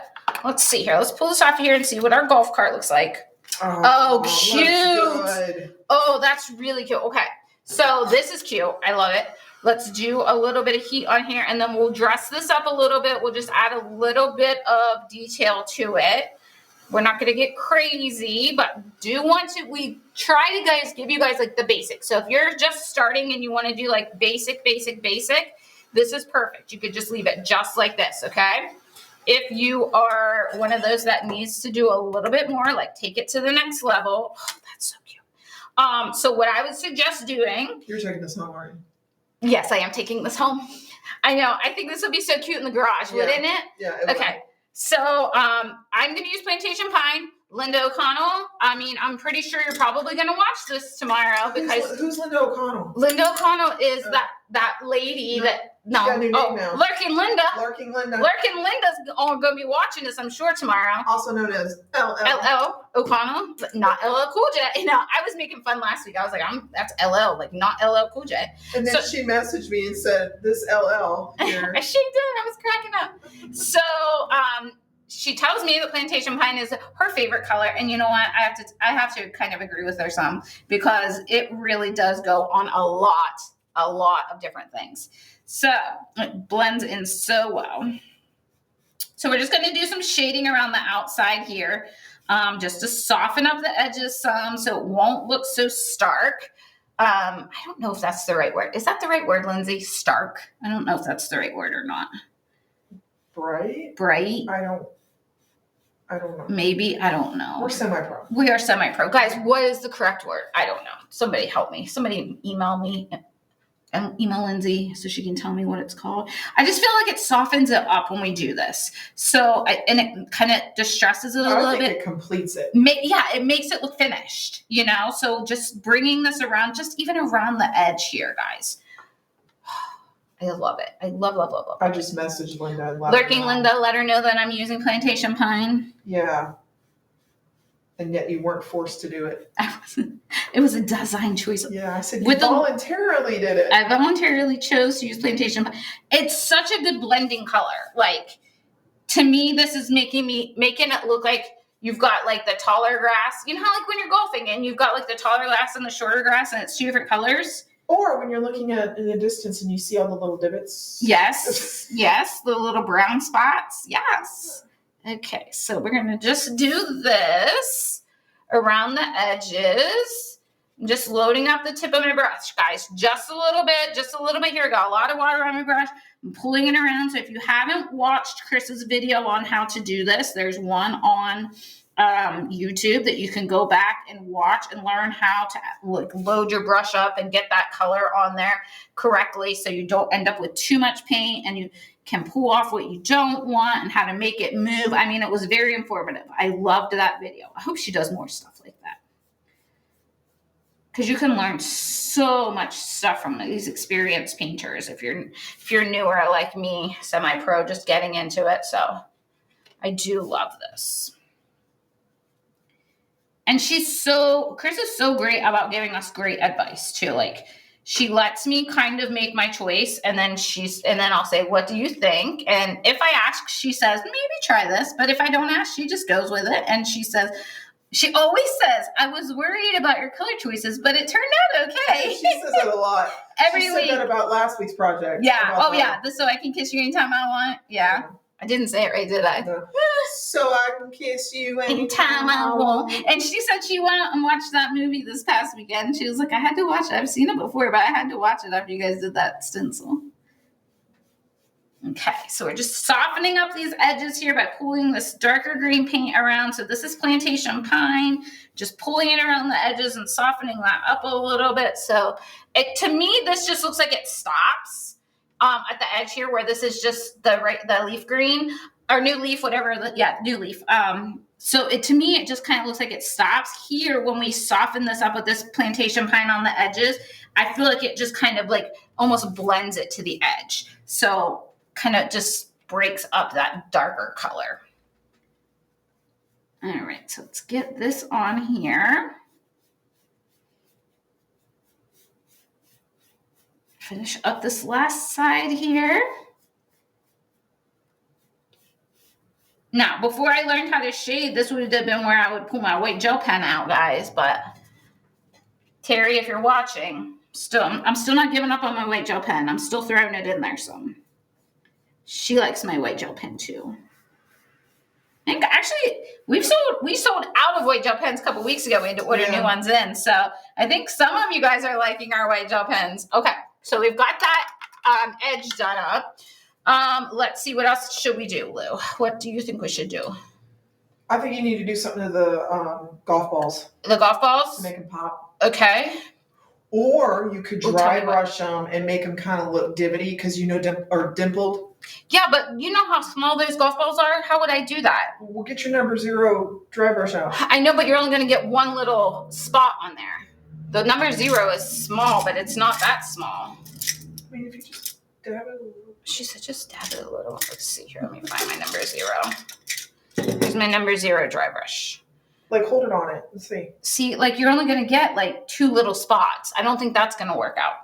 Let's see here. Let's pull this off here and see what our golf cart looks like. Oh, cute. Oh, that's really cute. Okay, so this is cute. I love it. Let's do a little bit of heat on here, and then we'll dress this up a little bit. We'll just add a little bit of detail to it. We're not going to get crazy, but we try to give you guys like the basics. So if you're just starting and you want to do like basic, this is perfect. You could just leave it just like this, okay? If you are one of those that needs to do a little bit more, like take it to the next level. Oh, that's so cute. So what I would suggest doing. You're taking this home, aren't you? Yes, I am taking this home. I know. I think this would be so cute in the garage, wouldn't it? Yeah. Okay. So I'm going to use Plantation Pine. Linda O'Connell. I mean, I'm pretty sure you're probably going to watch this tomorrow because who's Linda O'Connell? Linda O'Connell is that lady Lurking Linda. Lurking Linda. Lurking Linda's going to be watching this, I'm sure, tomorrow. Also known as LL O'Connell, but not LL Cool J. I was making fun last week. I was like, that's LL, like not LL Cool J. And then she messaged me and said, "This LL here." She did. I was cracking up. So, she tells me that Plantation Pine is her favorite color, and you know what? I have to kind of agree with her some because it really does go on a lot of different things. So it blends in so well. So we're just going to do some shading around the outside here, just to soften up the edges some, so it won't look so stark. I don't know if that's the right word. Is that the right word, Lindsay? Stark. I don't know if that's the right word or not. Bright. I don't know. Maybe. I don't know. We're semi-pro. We are semi-pro. Guys, what is the correct word? I don't know. Somebody help me. Somebody email me and email Lindsay so she can tell me what it's called. I just feel like it softens it up when we do this. So, and it kind of distresses it a little bit. It completes it. It makes it look finished, So just bringing this around, just even around the edge here, guys. I love it. I love it. I just messaged Linda. Lurking Linda, let her know that I'm using Plantation Pine. Yeah. And yet you weren't forced to do it. It was a design choice. Yeah, I said you voluntarily did it. I voluntarily chose to use Plantation Pine. It's such a good blending color. Like, to me, this is making it look like you've got like the taller grass. You know how like when you're golfing and you've got like the taller grass and the shorter grass and it's two different colors? Or when you're looking at in the distance and you see all the little divots. Yes. Yes. The little brown spots. Yes. Okay. So we're going to just do this around the edges. I'm just loading up the tip of my brush, guys. Just a little bit here. Got a lot of water on my brush. I'm pulling it around. So if you haven't watched Chris's video on how to do this, there's one on YouTube that you can go back and watch and learn how to like load your brush up and get that color on there correctly so you don't end up with too much paint and you can pull off what you don't want and how to make it move. I mean, it was very informative. I loved that video. I hope she does more stuff like that, because you can learn so much stuff from these experienced painters if you're newer like me, semi-pro, just getting into it. So I do love this. And Chris is so great about giving us great advice too. Like, she lets me kind of make my choice, and then I'll say, what do you think? And if I ask, she says, maybe try this. But if I don't ask, she just goes with it. And she always says, I was worried about your color choices, but it turned out okay. She says that a lot. Every week. She said that about last week's project. Yeah. Oh, yeah. So I can kiss you anytime I want. Yeah. I didn't say it right, did I? No. So I can kiss you anytime I want. And she said she went and watched that movie this past weekend. She was like, I had to watch it. I've seen it before, but I had to watch it after you guys did that stencil. Okay, so we're just softening up these edges here by pulling this darker green paint around. So this is Plantation Pine, just pulling it around the edges and softening that up a little bit. So to me, this just looks like it stops at the edge here, where this is just the leaf green or new leaf, whatever. New leaf. So to me, it just kind of looks like it stops here when we soften this up with this Plantation Pine on the edges. I feel like it just kind of like almost blends it to the edge. So kind of just breaks up that darker color. All right, so let's get this on here. Finish up this last side here. Now, before I learned how to shade, this would have been where I would pull my white gel pen out, guys. But Terry, if you're watching, I'm still not giving up on my white gel pen. I'm still throwing it in there some. She likes my white gel pen too. And actually, we sold out of white gel pens a couple weeks ago. We had to order new ones in. So I think some of you guys are liking our white gel pens. Okay, so we've got that edge done up. Let's see, what else should we do, Lou? What do you think we should do? I think you need to do something to the golf balls. The golf balls? To make them pop. Okay. Or you could dry brush them and make them kind of look divoty because dimpled. Yeah, but you know how small those golf balls are? How would I do that? We'll get your number 0 dry brush out. I know, but you're only going to get one little spot on there. The number 0 is small, but it's not that small. I mean, if you just dab it a little. She said just dab it a little. Let's see here. Let me find my number 0. Here's my number 0 dry brush. Like, hold it on it. Let's see. See, like, you're only going to get, like, 2 little spots. I don't think that's going to work out.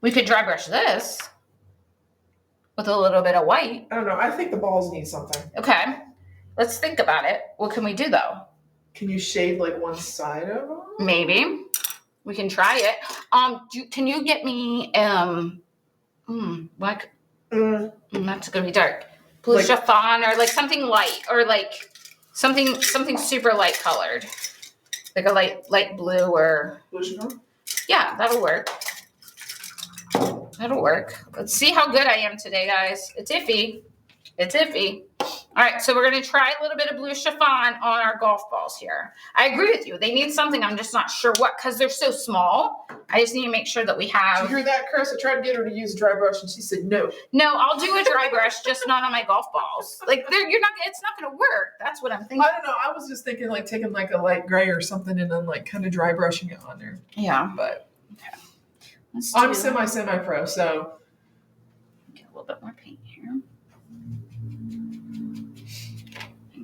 We could dry brush this with a little bit of white. I don't know. I think the balls need something. Okay. Let's think about it. What can we do, though? Can you shade, like, one side of them? Maybe. We can try it. Can you get me, that's going to be dark. Blue chiffon or, like, something light or, like, something super light colored. Like a light blue or... Blue chiffon? Yeah, that'll work. That'll work. Let's see how good I am today, guys. It's iffy. It's iffy. All right, so we're going to try a little bit of blue chiffon on our golf balls here. I agree with you. They need something. I'm just not sure what, because they're so small. I just need to make sure that we have... Did you hear that, Chris? I tried to get her to use a dry brush, and she said no. No, I'll do a dry brush, just not on my golf balls. Like, it's not going to work. That's what I'm thinking. I don't know. I was just thinking, like, taking, like, a light gray or something and then, like, kind of dry brushing it on there. Yeah. But... Okay. I'm semi-pro, so... Get a little bit more paint here.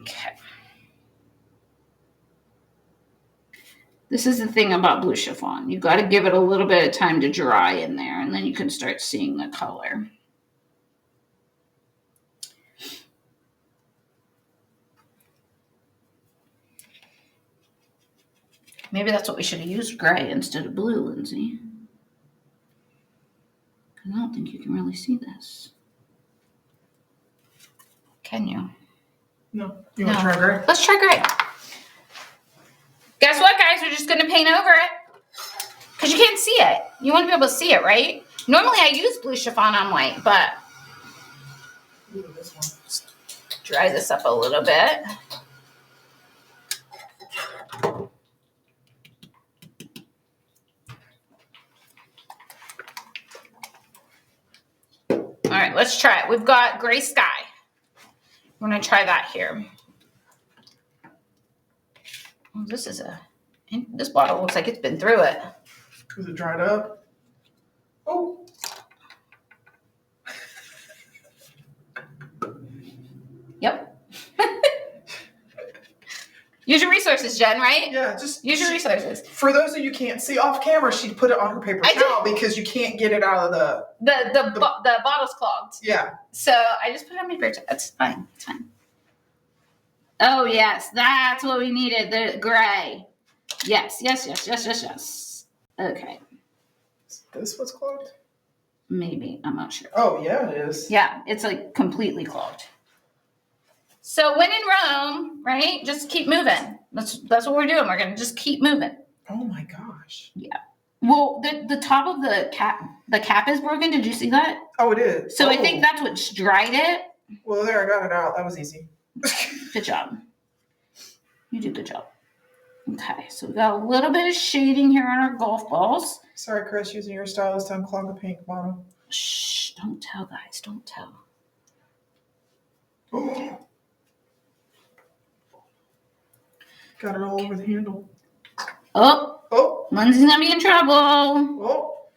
Okay. This is the thing about blue chiffon. You got to give it a little bit of time to dry in there, and then you can start seeing the color. Maybe that's what we should have used, gray instead of blue, Lindsay. I don't think you can really see this. Can you? No. You want to try gray? Let's try gray. Guess what, guys? We're just going to paint over it. Because you can't see it. You want to be able to see it, right? Normally I use blue chiffon on white, but... Ooh, this one. dry this up a little bit. All right, let's try it. We've got gray sky. We're going to try that here. Oh, this bottle looks like it's been through it. Is it dried up? Oh. Yep. Use your resources, Jen, right? Yeah, just use your resources. For those of you who can't see off camera, she put it on her paper towel because you can't get it out of the bottle's clogged. Yeah. So I just put it on my paper towel. It's fine. It's fine. Oh yes, that's what we needed. The gray. Yes. Okay. Is this what's clogged? Maybe. I'm not sure. Oh yeah, it is. Yeah, it's like completely clogged. So when in Rome, right? Just keep moving. That's what we're doing. We're gonna just keep moving. Oh my gosh. Yeah. Well, the top of the cap is broken. Did you see that? Oh, it is. So I think that's what dried it. Well, there, I got it out. That was easy. Good job. You do a good job. Okay, so we got a little bit of shading here on our golf balls. Sorry, Chris, using your stylus to unclog the paint bottle. Shh, don't tell, guys. Don't tell. Oh. Got it all over the handle. Oh. Lindsay's gonna be in trouble. Oh.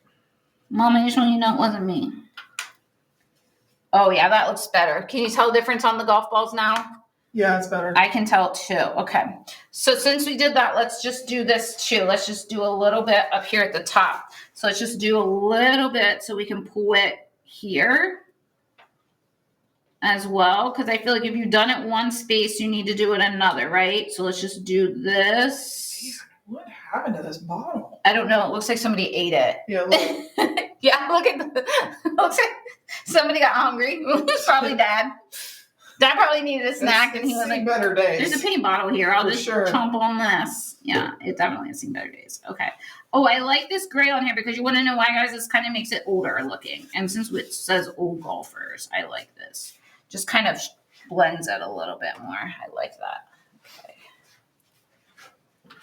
Mama, just want you to know it wasn't me. Oh, yeah, that looks better. Can you tell the difference on the golf balls now? Yeah, it's better. I can tell too. Okay. So since we did that, let's just do this too. Let's just do a little bit up here at the top. So let's just do a little bit so we can pull it here as well. Because I feel like if you've done it one space, you need to do it another, right? So let's just do this. Man, what happened to this bottle? I don't know. It looks like somebody ate it. Yeah, look. Yeah, look at looks like somebody got hungry. Probably Dad. Dad probably needed a snack, and he was like, better days. There's a paint bottle here. I'll just chomp on this. Yeah, it definitely has seen better days. Okay. Oh, I like this gray on here because you want to know why, guys? This kind of makes it older looking. And since it says old golfers, I like this. Just kind of blends it a little bit more. I like that. Okay.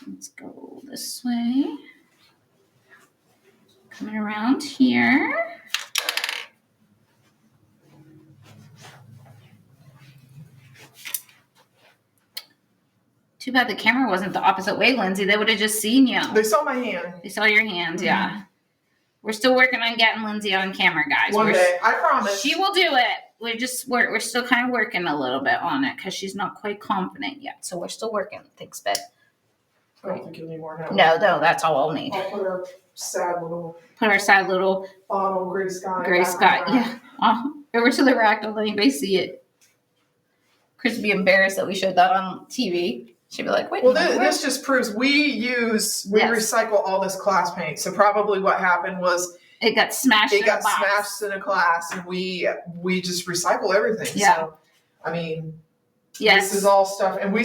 Let's go this way. Coming around here. Too bad the camera wasn't the opposite way, Lindsay. They would have just seen you. They saw my hand. They saw your hand, yeah. We're still working on getting Lindsay on camera, guys. One day, I promise. She will do it. We're still kind of working a little bit on it because she's not quite confident yet. So we're still working. Thanks, babe. I don't think you'll need more now. No, that's all I'll need. I'll put our sad little bottle gray sky. Gray sky, yeah. Over to the rack. Don't let anybody see it. Chris would be embarrassed that we showed that on TV. She'd be like, wait. Well, this just proves we recycle all this class paint. So probably what happened was it got smashed. Smashed in a class, and we just recycle everything. Yeah. So, I mean, yes, this is all stuff, and we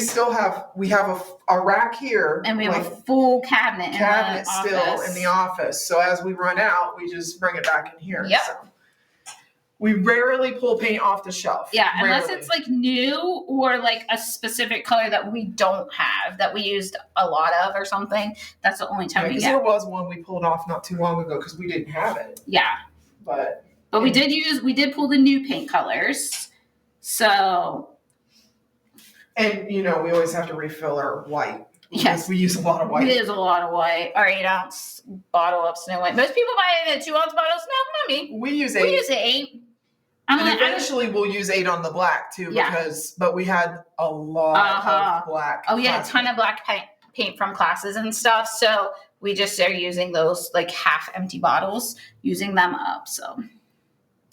have a rack here, and we have a full cabinet still in the office. So as we run out, we just bring it back in here. Yep. So. We rarely pull paint off the shelf. Yeah, unless it's like new or like a specific color that we don't have that we used a lot of or something. That's the only time we get. Because there was one we pulled off not too long ago because we didn't have it. Yeah. But we did pull the new paint colors. So. And, we always have to refill our white. Yes. We use a lot of white. We use a lot of white. Our 8-ounce bottle of Snow White. Most people buy it in a 2-ounce bottle. No, not me. We use 8. We use 8. And eventually we'll use 8 on the black too, but we had a lot of black. Oh yeah, a ton of black paint from classes and stuff. So we just are using those like half empty bottles, using them up. So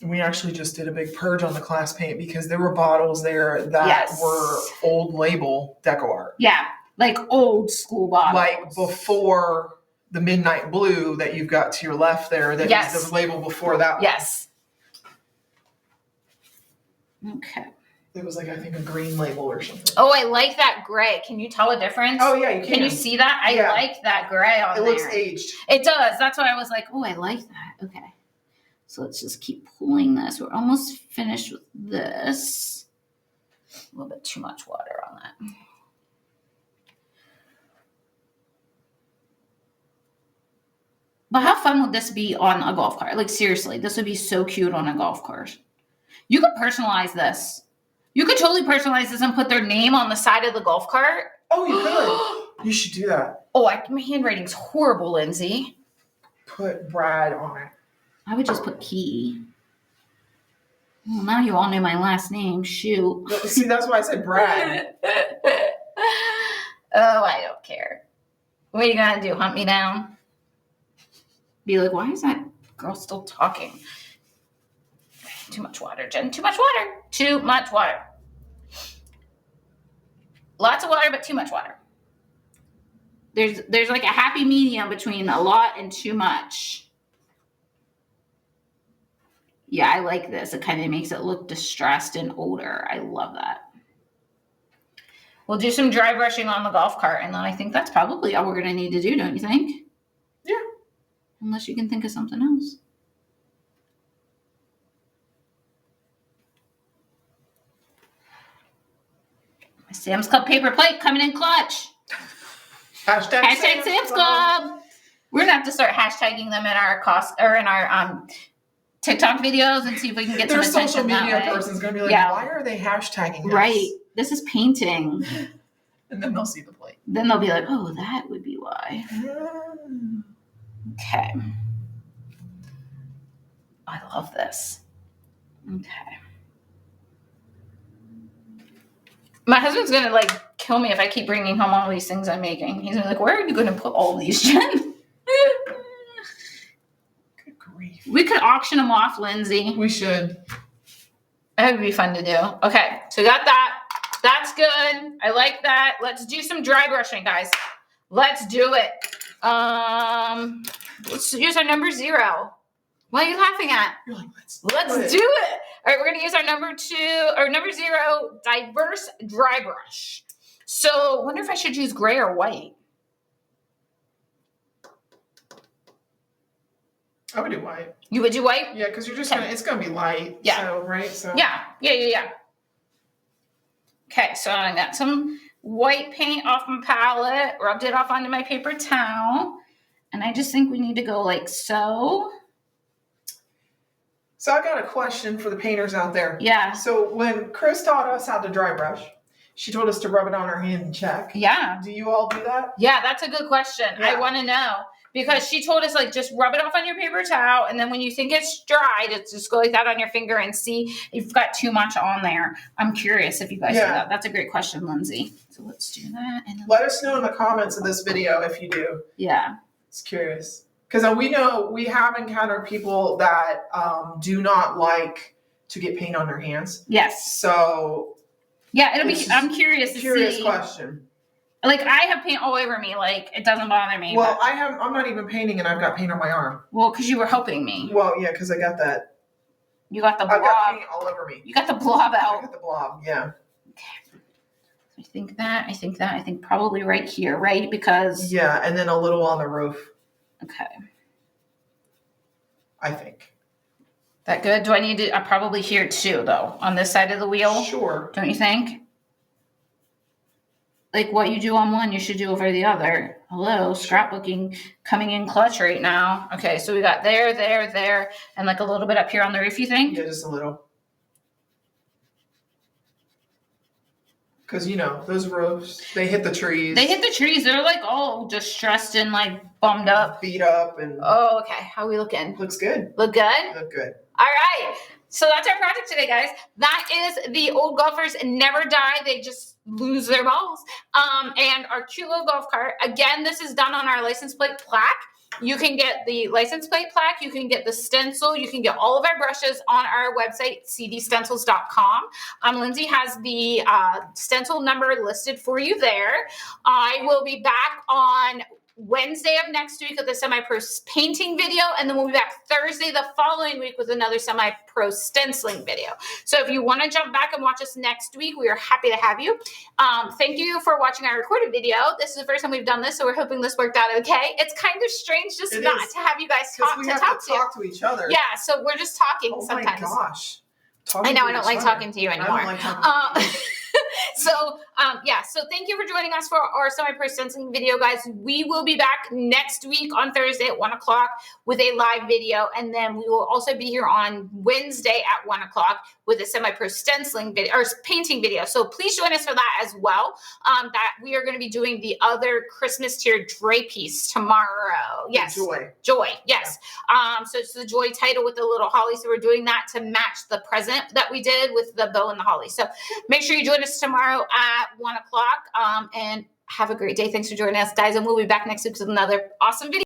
we actually just did a big purge on the class paint because there were bottles there that were old label deco art. Yeah, like old school bottles. Like before the midnight blue that you've got to your left there. That is the label before that one. Yes. Okay. It was like, I think, a green label or something. Oh, I like that gray. Can you tell a difference? Oh, yeah, you can. Can you see that? I like that gray on there. It looks aged. It does. That's why I was like, oh, I like that. Okay. So let's just keep pulling this. We're almost finished with this. A little bit too much water on that. But how fun would this be on a golf cart? Like, seriously, this would be so cute on a golf cart. You could personalize this. You could totally personalize this and put their name on the side of the golf cart. Oh, you could. You should do that. Oh, my handwriting's horrible, Lindsay. Put Brad on it. I would just put Key. Well, now you all know my last name. Shoot. See, that's why I said Brad. Oh, I don't care. What are you going to do? Hunt me down? Be like, why is that girl still talking? Too much water, Jen. Too much water. Too much water. Lots of water, but too much water. There's like a happy medium between a lot and too much. Yeah, I like this. It kind of makes it look distressed and older. I love that. We'll do some dry brushing on the golf cart, and then I think that's probably all we're going to need to do, don't you think? Yeah. Unless you can think of something else. My Sam's Club paper plate coming in clutch. Hashtag Sam's Club. We're going to have to start hashtagging them in our TikTok videos and see if we can get some attention. Their social media person's going to be like, why are they hashtagging this? Right. This is painting. And then they'll see the plate. Then they'll be like, oh, that would be why. Okay. I love this. Okay. My husband's going to kill me if I keep bringing home all these things I'm making. He's going to be like, where are you going to put all these, Jen? Good grief. We could auction them off, Lindsay. We should. That would be fun to do. Okay, so we got that. That's good. I like that. Let's do some dry brushing, guys. Let's do it. Let's use our number 0. What are you laughing at? You're like, let's do it. All right, we're going to use our number 0 diverse dry brush. So I wonder if I should use gray or white. I would do white. You would do white? Yeah, because you're just it's gonna be light. Yeah. So, right? So Yeah. Okay, so I got some white paint off my palette, rubbed it off onto my paper towel, and I just think we need to go like so. So I got a question for the painters out there. Yeah. So when Chris taught us how to dry brush, she told us to rub it on our hand and check. Yeah. Do you all do that? Yeah, that's a good question. Yeah. I want to know. Because she told us, just rub it off on your paper towel, and then when you think it's dry, just go like that on your finger and see if you've got too much on there. I'm curious if you guys do that. That's a great question, Lindsay. So let's do that. And then let us know in the comments of this video if you do. Yeah. It's curious. Because we know we have encountered people that do not like to get paint on their hands. Yes. So. Yeah, I'm curious to see. Curious question. I have paint all over me. It doesn't bother me. Well, I'm not even painting, and I've got paint on my arm. Well, because you were helping me. Well, yeah, because I got that. You got the blob. I've got paint all over me. You got the blob out. I got the blob, yeah. Okay. I think probably right here, right? Because. Yeah, and then a little on the roof. Okay. I think. That good? Do I need to? Probably here too, though, on this side of the wheel. Sure. Don't you think? What you do on one, you should do over the other. Hello, scrapbooking coming in clutch right now. Okay, so we got there, and a little bit up here on the roof, you think? Yeah, just a little. Because, those roofs, they hit the trees. They're all distressed and bummed up. Beat up and. Oh, okay. How are we looking? Looks good. Look good? Look good. All right. So that's our project today, guys. That is the old golfers never die. They just lose their balls. And our cute little golf cart. Again, this is done on our license plate plaque. You can get the license plate plaque. You can get the stencil. You can get all of our brushes on our website, cdstencils.com. Lindsay has the stencil number listed for you there. I will be back on Wednesday of next week with a semi-pro painting video, and then we'll be back Thursday the following week with another semi-pro stenciling video. So if you want to jump back and watch us next week, we are happy to have you. Thank you for watching our recorded video. This is the first time we've done this, so we're hoping this worked out okay. It's kind of strange to have you guys talk to each other. Yeah, so we're just talking sometimes. Oh my gosh. talking I know to I don't each like other. talking to you anymore. I don't like talking to you. So thank you for joining us for our semi-pro stenciling video, guys. We will be back next week on Thursday at 1 o'clock with a live video, and then we will also be here on Wednesday at 1 o'clock with a semi-pro stenciling video or painting video. So please join us for that as well. That we are going to be doing the other Christmas tier Dre piece tomorrow. Yes, Joy. Yes. So it's the Joy title with the little holly. So we're doing that to match the present that we did with the bow and the holly. So make sure you join us tomorrow at 1 o'clock. And have a great day. Thanks for joining us, guys. And we'll be back next week with another awesome video.